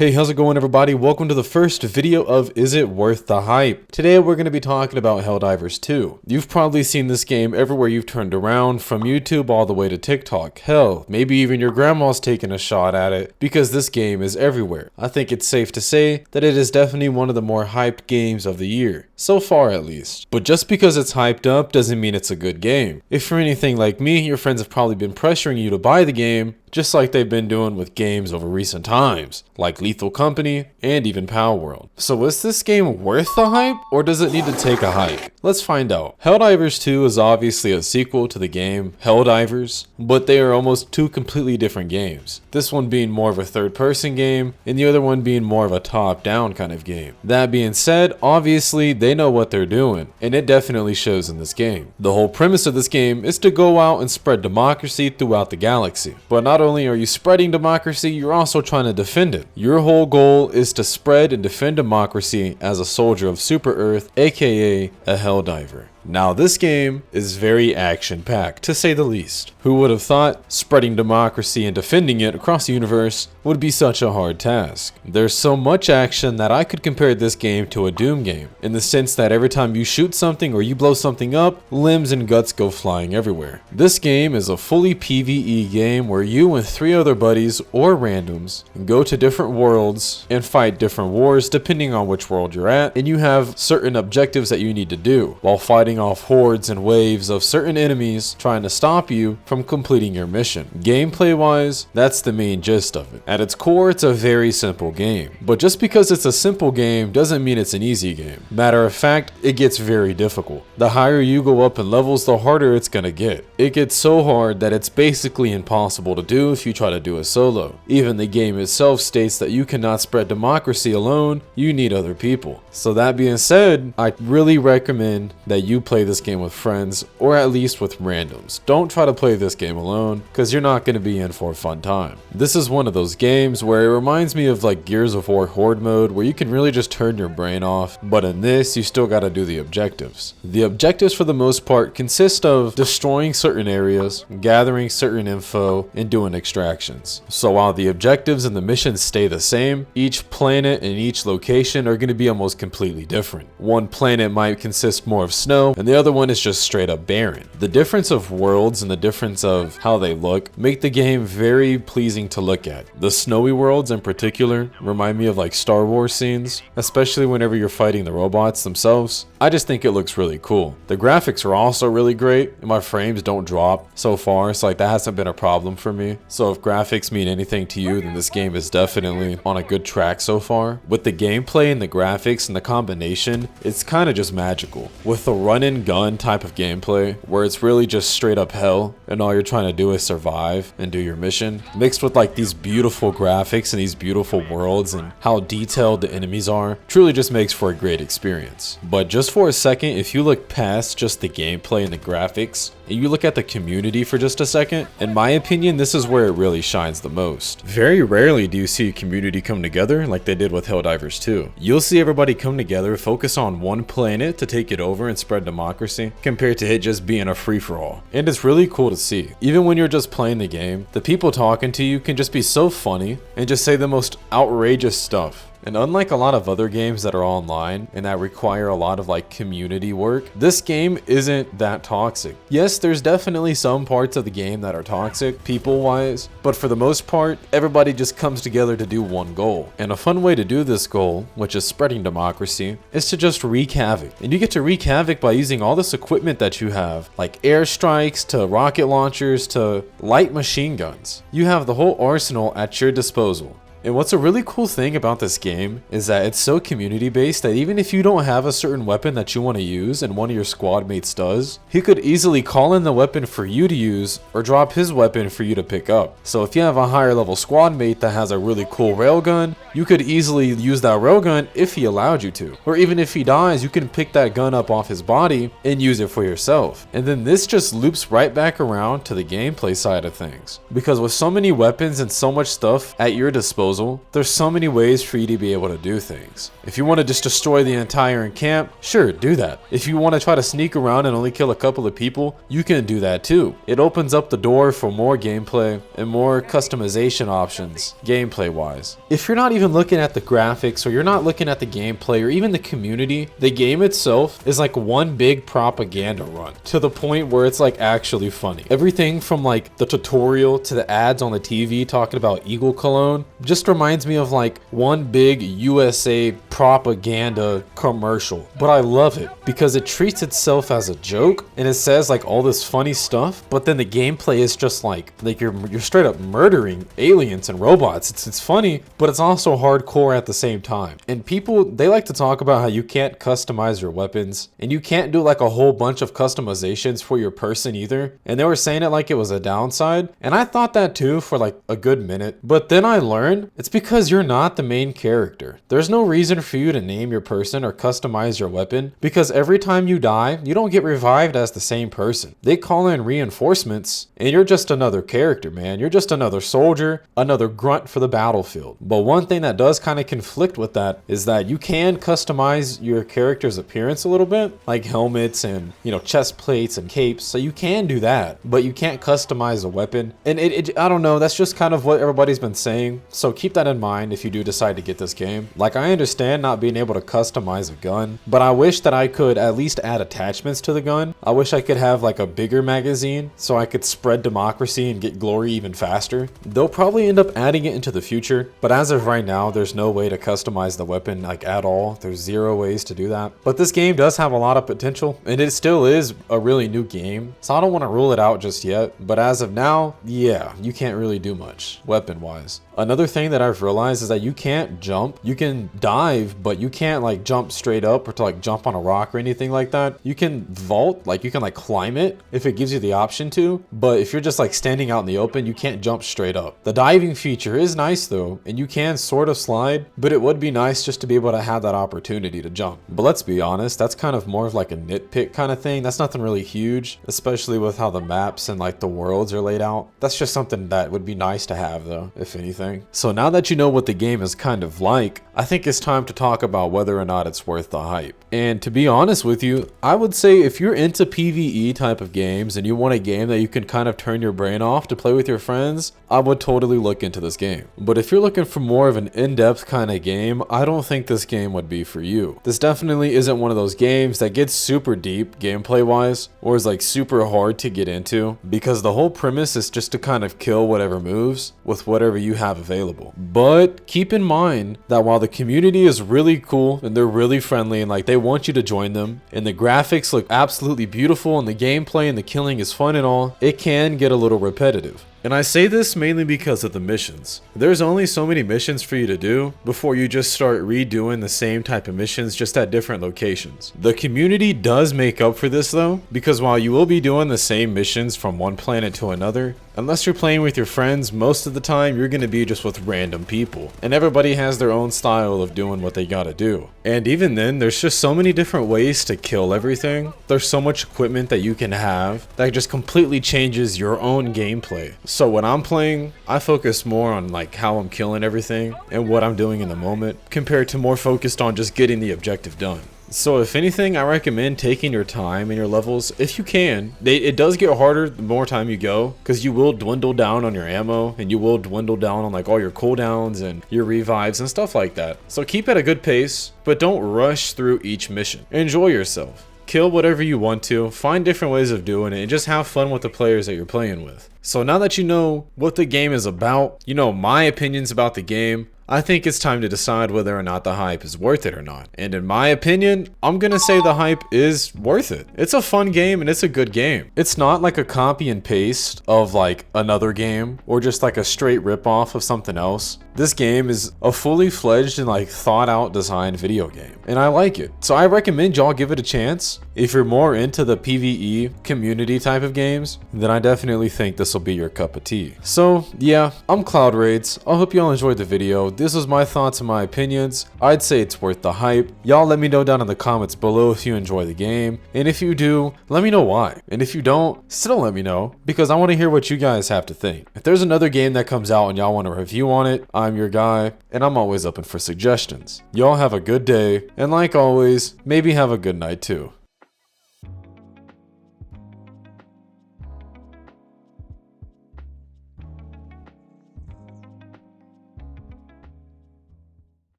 Hey, how's it going everybody? Welcome to the first video of Is It Worth the Hype? Today we're going to be talking about HellDivers 2. You've probably seen this game everywhere you've turned around, from YouTube all the way to TikTok. Hell, maybe even your grandma's taking a shot at it because this game is everywhere. I think it's safe to say that it is definitely one of the more hyped games of the year. So far at least. But just because it's hyped up doesn't mean it's a good game. If you're anything like me, your friends have probably been pressuring you to buy the game, just like they've been doing with games over recent times, like Lethal Company and even Power World. So is this game worth the hype, or does it need to take a hike? Let's find out. HellDivers 2 is obviously a sequel to the game HellDivers, but they are almost two completely different games. This one being more of a third-person game, and the other one being more of a top-down kind of game. That being said, obviously they know what they're doing, and it definitely shows in this game. The whole premise of this game is to go out and spread democracy throughout the galaxy. But not only are you spreading democracy, you're also trying to defend it. Your whole goal is to spread and defend democracy as a soldier of Super Earth, aka a Helldiver. Now this game is very action-packed, to say the least. Who would have thought spreading democracy and defending it across the universe would be such a hard task? There's so much action that I could compare this game to a Doom game, in the sense that every time you shoot something or you blow something up, limbs and guts go flying everywhere. This game is a fully PvE game where you and 3 other buddies or randoms go to different worlds and fight different wars depending on which world you're at, and you have certain objectives that you need to do while fighting off hordes and waves of certain enemies trying to stop you from completing your mission. Gameplay wise, that's the main gist of it. At its core, it's a very simple game, but just because it's a simple game doesn't mean it's an easy game. Matter of fact, it gets very difficult. The higher you go up in levels, the harder it's gonna get. It gets so hard that it's basically impossible to do if you try to do it solo. Even the game itself states that you cannot spread democracy alone, you need other people. So that being said, I really recommend that you play this game with friends, or at least with randoms. Don't try to play this game alone, because you're not going to be in for a fun time. This is one of those games where it reminds me of like Gears of War Horde mode, where you can really just turn your brain off, but in this, you still got to do the objectives. The objectives for the most part consist of destroying certain areas, gathering certain info, and doing extractions. So while the objectives and the missions stay the same, each planet and each location are going to be almost completely different. One planet might consist more of snow, and the other one is just straight up barren. The difference of worlds and the difference of how they look make the game very pleasing to look at. The snowy worlds in particular remind me of like Star Wars scenes, especially whenever you're fighting the robots themselves. I just think it looks really cool. The graphics are also really great, and my frames don't drop so far, so like that hasn't been a problem for me. So if graphics mean anything to you, then this game is definitely on a good track so far. With the gameplay and the graphics and the combination, it's kind of just magical. With the run and gun type of gameplay, where it's really just straight up hell, and all you're trying to do is survive and do your mission, mixed with like these beautiful graphics and these beautiful worlds and how detailed the enemies are, truly just makes for a great experience. But just for a second, if you look past just the gameplay and the graphics, and you look at the community for just a second, in my opinion, this is where it really shines the most. Very rarely do you see a community come together like they did with HellDivers 2. You'll see everybody come together, focus on one planet to take it over and spread democracy, compared to it just being a free-for-all. And it's really cool to see. Even when you're just playing the game, the people talking to you can just be so funny and just say the most outrageous stuff. And unlike a lot of other games that are online and that require a lot of like community work, this game isn't that toxic. Yes, there's definitely some parts of the game that are toxic, people-wise, but for the most part, everybody just comes together to do one goal. And a fun way to do this goal, which is spreading democracy, is to just wreak havoc. And you get to wreak havoc by using all this equipment that you have, like airstrikes to rocket launchers to light machine guns. You have the whole arsenal at your disposal. And what's a really cool thing about this game is that it's so community based that even if you don't have a certain weapon that you want to use and one of your squad mates does, he could easily call in the weapon for you to use or drop his weapon for you to pick up. So if you have a higher level squad mate that has a really cool railgun, you could easily use that railgun if he allowed you to. Or even if he dies, you can pick that gun up off his body and use it for yourself. And then this just loops right back around to the gameplay side of things. Because with so many weapons and so much stuff at your disposal, disposal. There's so many ways for you to be able to do things. If you want to just destroy the entire camp, sure, do that. If you want to try to sneak around and only kill a couple of people, you can do that too. It opens up the door for more gameplay and more customization options, gameplay wise. If you're not even looking at the graphics, or you're not looking at the gameplay, or even the community, the game itself is like one big propaganda run, to the point where it's like actually funny. Everything from like the tutorial to the ads on the TV talking about Eagle Cologne just reminds me of like one big USA propaganda commercial. But I love it because it treats itself as a joke, and it says like all this funny stuff, but then the gameplay is just like you're straight up murdering aliens and robots. It's funny, but it's also hardcore at the same time. And people, they like to talk about how you can't customize your weapons, and you can't do like a whole bunch of customizations for your person either. And they were saying it like it was a downside, and I thought that too for like a good minute. But then I learned it's because you're not the main character. There's no reason for you to name your person or customize your weapon, because every time you die, you don't get revived as the same person. They call in reinforcements, and you're just another character, man. You're just another soldier, another grunt for the battlefield. But one thing that does kind of conflict with that is that you can customize your character's appearance a little bit, like helmets and, you know, chest plates and capes. So you can do that, but you can't customize a weapon. And I don't know, that's just kind of what everybody's been saying. So keep that in mind if you do decide to get this game. Like, I understand not being able to customize a gun, but I wish that I could at least add attachments to the gun. I wish I could have like a bigger magazine so I could spread democracy and get glory even faster. They'll probably end up adding it into the future, but as of right now, there's no way to customize the weapon like at all. There's zero ways to do that. But this game does have a lot of potential, and it still is a really new game, so I don't want to rule it out just yet. But as of now, yeah, you can't really do much weapon wise. Another thing that I've realized is that you can't jump. You can dive, but you can't like jump straight up or to like jump on a rock or anything like that. You can vault, like you can like climb it if it gives you the option to, but if you're just like standing out in the open, you can't jump straight up. The diving feature is nice though, and you can sort of slide, but it would be nice just to be able to have that opportunity to jump. But let's be honest, that's kind of more of like a nitpick kind of thing. That's nothing really huge, especially with how the maps and like the worlds are laid out. That's just something that would be nice to have though, if anything. So now that you know what the game is kind of like, I think it's time to talk about whether or not it's worth the hype. And to be honest with you, I would say if you're into PvE type of games and you want a game that you can kind of turn your brain off to play with your friends, I would totally look into this game. But if you're looking for more of an in-depth kind of game, I don't think this game would be for you. This definitely isn't one of those games that gets super deep gameplay wise, or is like super hard to get into, because the whole premise is just to kind of kill whatever moves with whatever you have available. But keep in mind that while the community is really cool and they're really friendly and like they want you to join them, and the graphics look absolutely beautiful and the gameplay and the killing is fun and all, it can get a little repetitive. And I say this mainly because of the missions. There's only so many missions for you to do before you just start redoing the same type of missions just at different locations. The community does make up for this though, because while you will be doing the same missions from one planet to another, unless you're playing with your friends, most of the time you're going to be just with random people. And everybody has their own style of doing what they gotta do. And even then, there's just so many different ways to kill everything. There's so much equipment that you can have that just completely changes your own gameplay. So when I'm playing, I focus more on like how I'm killing everything and what I'm doing in the moment, compared to more focused on just getting the objective done. So if anything, I recommend taking your time and your levels if you can. It does get harder the more time you go, because you will dwindle down on your ammo and you will dwindle down on like all your cooldowns and your revives and stuff like that. So keep at a good pace, but don't rush through each mission. Enjoy yourself. Kill whatever you want to, find different ways of doing it, and just have fun with the players that you're playing with. So now that you know what the game is about, you know my opinions about the game, I think it's time to decide whether or not the hype is worth it or not. And in my opinion, I'm gonna say the hype is worth it. It's a fun game and it's a good game. It's not like a copy and paste of like another game or just like a straight ripoff of something else. This game is a fully fledged and like thought out designed video game, and I like it. So I recommend y'all give it a chance. If you're more into the PvE community type of games, then I definitely think this will be your cup of tea. So yeah, I'm CloudRaids. I hope y'all enjoyed the video. This was my thoughts and my opinions. I'd say it's worth the hype. Y'all let me know down in the comments below if you enjoy the game, and if you do, let me know why. And if you don't, still let me know, because I want to hear what you guys have to think. If there's another game that comes out and y'all want a review on it, I I'm your guy, and I'm always open for suggestions. Y'all have a good day, and like always, maybe have a good night too.